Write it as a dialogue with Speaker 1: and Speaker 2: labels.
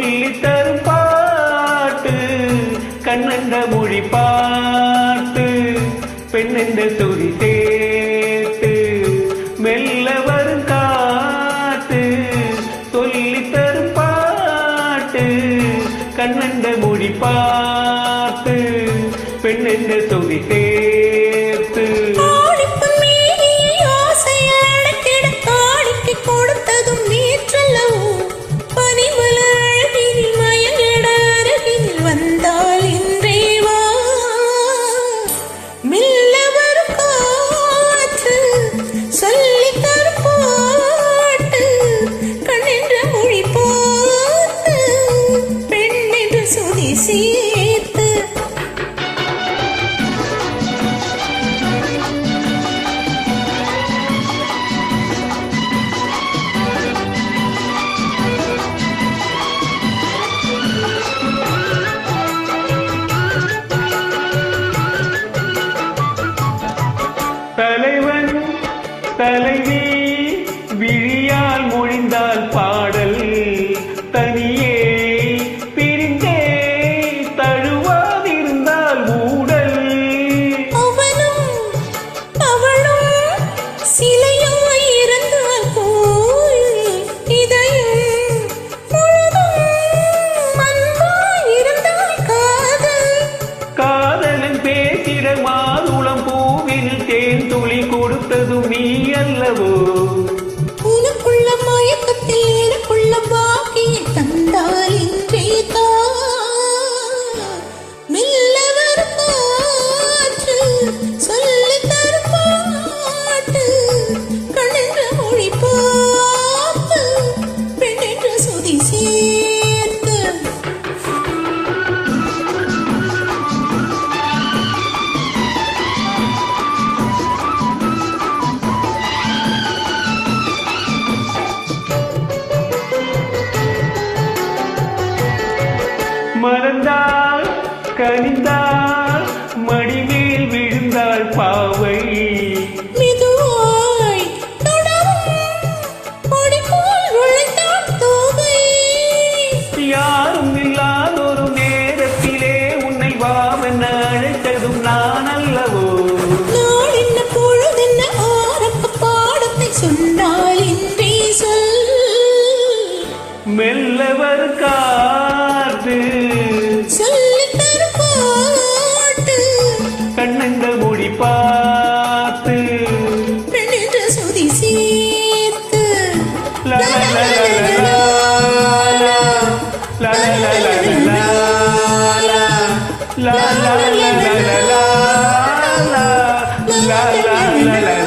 Speaker 1: சொல்லி தரும் பாட்டு கண்ணண்ட மொழி பாட்டு பெண்ணென்ற துதி சேர்த்து மெல்ல வரும் காட்டு சொல்லி தரும் பாட்டு கண்ணண்ட மொழி பாட்டு பெண்ணென்ற துதி சேர்த்து தலைவன் தலைவி விழியால் மொழிந்தால் பாடல் தனியே பிரிந்தே தழுவாதிருந்தால் ஊடல்
Speaker 2: அவனும் அவளும் சிலையாய் இருந்தால் போல் இதயம் முழுதும் அன்பாய் இருந்தால் காதல்
Speaker 1: காதலன் பேசிட மாதுளம் பூவில் தேன் துளி கொடுத்ததும் நீ அல்லவோ
Speaker 2: உனக்குள்ள மயக்கத்தில் எனக்குள்ள பாக்கியை தந்தால் இன்றே மெல்ல வரும் காற்று சொல்லி தரும் பாட்டு கண்ணென்ற மொழி பார்த்து பெண்ணென்ற சுதி சேர்த்து
Speaker 1: மறந்தாள் கனிந்தாள் மடிமேல் விழுந்தாள் பாவை
Speaker 2: மெதுவாய் தொடரும் கொடி போல் நுழைந்தாள் தோகை
Speaker 1: யாரும் இல்லாதொரு நேரத்திலே உன்னை வாவென அழைத்ததும் நான் அல்லவோ
Speaker 2: நாள் என்ன பொழுதென்ன ஆரம்ப பாடத்தை சொன்னால் இன்றே சொல்
Speaker 1: மெல்லவர் காற்று
Speaker 2: சொல்லி தரும் பாட்டு
Speaker 1: கண்ணந்த மொழி பார்த்து
Speaker 2: பெண்ணென்ற சுதி சேர்த்து
Speaker 1: லா லா லா லா லா லா லா லா லா லா லா லா லா லா லா லா லா லா லா